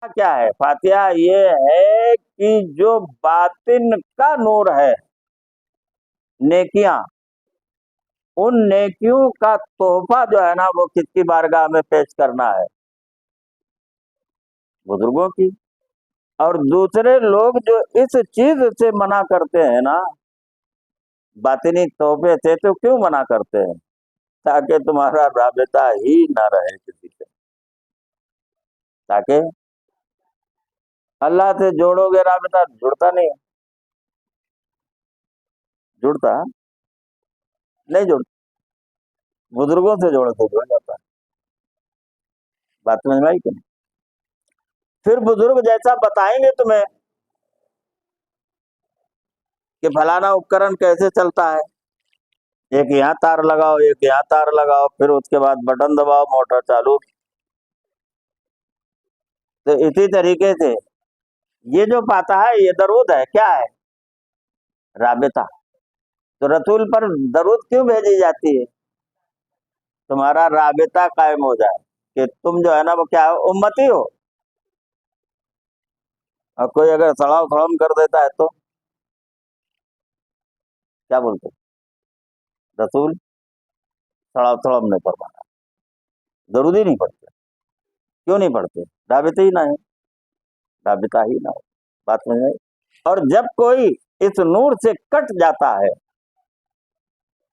क्या है? फातिहा ये है कि जो बातिन का नूर है, नेकियां, उन नेकियों का तोहफा जो है ना वो किसकी बारगाह में पेश करना है? बुजुर्गों की। और दूसरे लोग जो इस चीज से मना करते हैं ना, बातिनी तोहफे से, तो क्यों मना करते हैं? ताकि तुम्हारा राबिता ही ना रहे किसी से। ताकि अल्लाह से जोड़ोगे राबिता, जुड़ता नहीं। जुड़ता नहीं, जुड़ता। बुजुर्गों से जोड़ो तो जुड़ जाता है। बात समझ में आई कि नहीं? फिर बुजुर्ग जैसा बताएंगे तुम्हें कि फलाना उपकरण कैसे चलता है, एक यहाँ तार लगाओ, एक यहाँ तार लगाओ, फिर उसके बाद बटन दबाओ, मोटर चालू। तो इसी तरीके से ये जो पाता है ये दरूद है, क्या है? राबिता। तो रसूल पर दरूद क्यों भेजी जाती है? तुम्हारा राबिता कायम हो जाए कि तुम जो है ना वो क्या हो, उम्मती हो। और कोई अगर सड़ाव सड़म कर देता है तो क्या बोलते? रसूल सड़ाव सड़म नहीं फरमाना, जरूरी नहीं पड़ते। क्यों नहीं पढ़ते? राबिता ही ना है, राबिता ही ना हो। बात समझ में आई? और जब कोई इस नूर से कट जाता है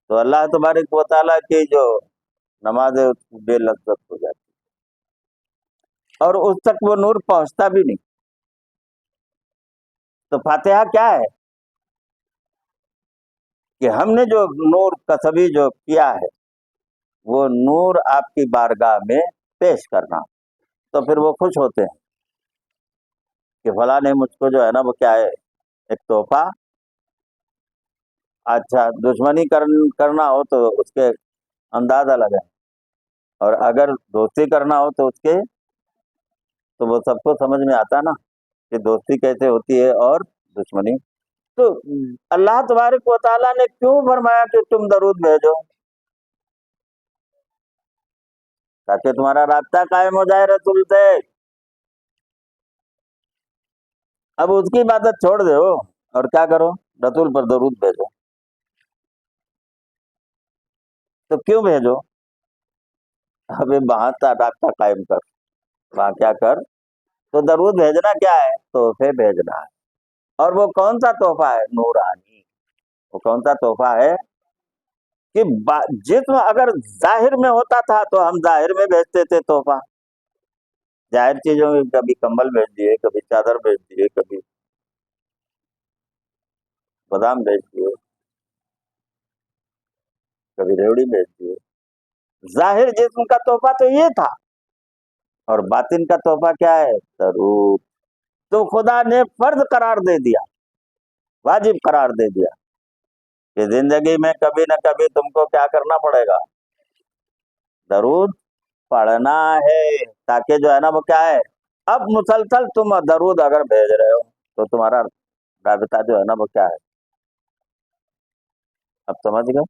तो अल्लाह तबारक व तआला की जो नमाज है उसकी बेलज्जत हो जाती है, और उस तक वो नूर पहुंचता भी नहीं। तो फातिहा क्या है? कि हमने जो नूर कसबी जो किया है वो नूर आपकी बारगाह में पेश करना। तो फिर वो खुश होते हैं कि फला ने मुझको जो है ना वो क्या है, एक तोहफा। अच्छा, दुश्मनी करना हो तो उसके अंदाज अलग है, और अगर दोस्ती करना हो तो उसके, तो वो सबको समझ में आता ना कि दोस्ती कैसे होती है और दुश्मनी। तो अल्लाह तबारक व तआला ने क्यों फरमाया कि तुम दरूद भेजो? ताकि तुम्हारा रास्ता कायम हो जाए रसूल से। अब उसकी इबादत छोड़ दो और क्या करो? रसूल पर दरूद भेजो। तो क्यों भेजो? अबे वहां का रास्ता कायम कर, वहां क्या कर? तो दरूद भेजना क्या है? तोहफे भेजना है। और वो कौन सा तोहफा है? नूरानी। वो कौन सा तोहफा है कि जिस्म अगर जाहिर में होता था तो हम जाहिर में भेजते थे तोहफा। जाहिर चीजों में कभी कंबल भेज दिए, कभी चादर भेज दिए, कभी बादाम भेज दिए, कभी रेवड़ी भेज दिए। जाहिर जिस्म का तोहफा तो ये था। और बातिन का तोहफा क्या है? दरूद। तो खुदा ने फर्ज करार दे दिया, वाजिब करार दे दिया कि जिंदगी में कभी न कभी तुमको क्या करना पड़ेगा? दरूद पढ़ना है। ताकि जो है ना वो क्या है, अब मुसलसल तुम दरूद अगर भेज रहे हो तो तुम्हारा राबिता जो है ना वो क्या है? अब समझ गए?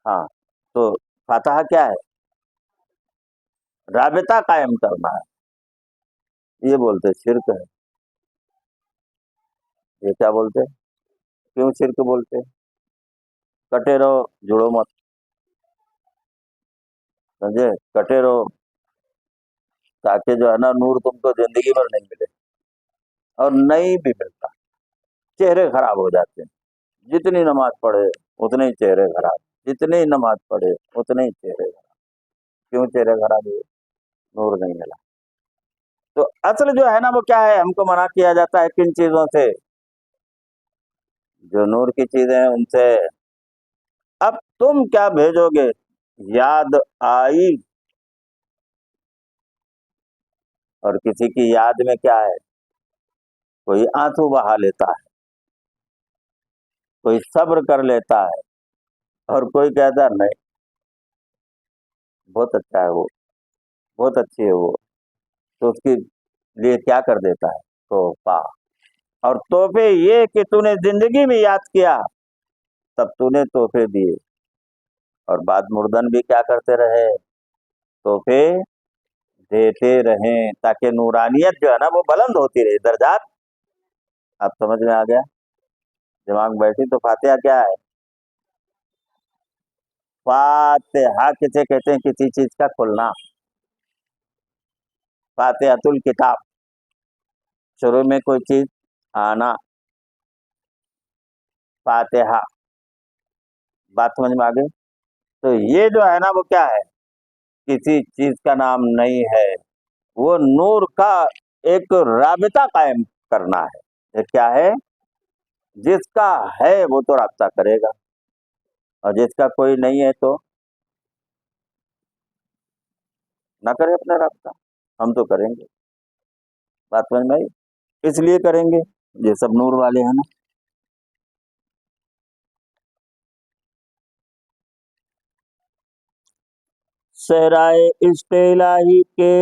हाँ। तो फातिहा क्या है? राबिता कायम करना है। ये बोलते शिरक है। ये क्या बोलते? क्यों शिरक बोलते? कटे रहो, जुड़ो मत। समझे? कटे रहो ताकि जो है ना नूर तुमको जिंदगी भर नहीं मिले, और नहीं भी मिलता। चेहरे खराब हो जाते हैं। जितनी नमाज पढ़े उतने ही चेहरे खराब, जितनी नमाज पढ़े उतने ही चेहरे खराब। क्यों चेहरे खराब हुए? नूर नहीं मिला। तो असल जो है ना वो क्या है, हमको मना किया जाता है किन चीजों से? जो नूर की चीजें हैं उनसे। अब तुम क्या भेजोगे? याद आई। और किसी की याद में क्या है, कोई आंसू बहा लेता है, कोई सब्र कर लेता है, और कोई कहता है नहीं, बहुत अच्छा है वो, बहुत अच्छी है वो। तो उसके लिए क्या कर देता है? तोहफा। और तोहफे ये कि तूने जिंदगी में याद किया, तब तूने तोहफे दिए। और बाद मुर्दन भी क्या करते रहे? तोहफे देते रहें ताकि नूरानियत जो है ना वो बुलंद होती रहे, दर्जात। आप समझ में आ गया, दिमाग बैठी। तो फातिहा क्या है? फातिहा किसे कहते हैं? किसी चीज का खुलना। फातिहतुल किताब, शुरू में कोई चीज आना, फातिहा। बात समझ में आ गई? तो ये जो है ना वो क्या है? किसी चीज का नाम नहीं है, वो नूर का एक राबिता कायम करना है। ये क्या है? जिसका है वो तो राब्ता करेगा, और जिसका कोई नहीं है तो ना करे अपना राब्ता। हम तो करेंगे। बात समझ में आई? इसलिए करेंगे, ये सब नूर वाले हैं ना। सहराए इश्क़ इलाही के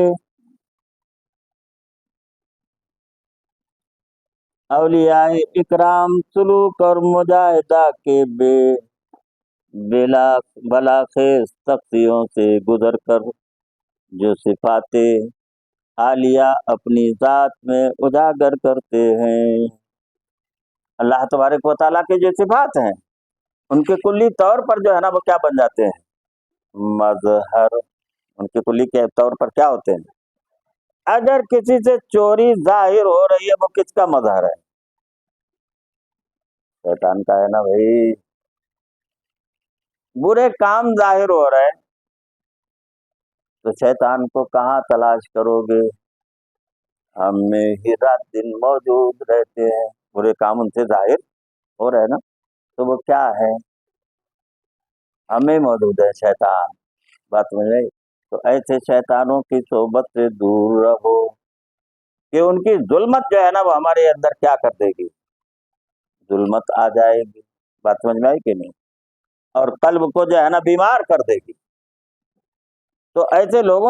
औलियाए इकराम, सुलूक और मुजाहिदा के बेला बलाखेज तख्तियों से गुजर कर जो सिफाते आलिया अपनी जात में उजागर करते हैं। अल्लाह तबारक व तआला के जो सिफात हैं उनके कुल्ली तौर पर जो है ना वो क्या बन जाते हैं? मजहर। उनके कुल्ली के तौर पर क्या होते हैं? अगर किसी से चोरी जाहिर हो रही है, वो किसका मजहर है? शैतान का है ना भाई। बुरे काम जाहिर हो रहे हैं तो शैतान को कहाँ तलाश करोगे? हम में ही रात दिन मौजूद रहते हैं। बुरे काम उनसे जाहिर हो रहे हैं ना, तो वो क्या है? हमें मौजूद है शैतान। बात समझ में आई? तो ऐसे शैतानों की सोबत से दूर रहो कि उनकी जुल्मत जो है ना वो हमारे अंदर क्या कर देगी? जुल्मत आ जाएगी। बात समझ में आई कि नहीं? और कल्ब को जो है ना बीमार कर देगी। तो ऐसे लोगों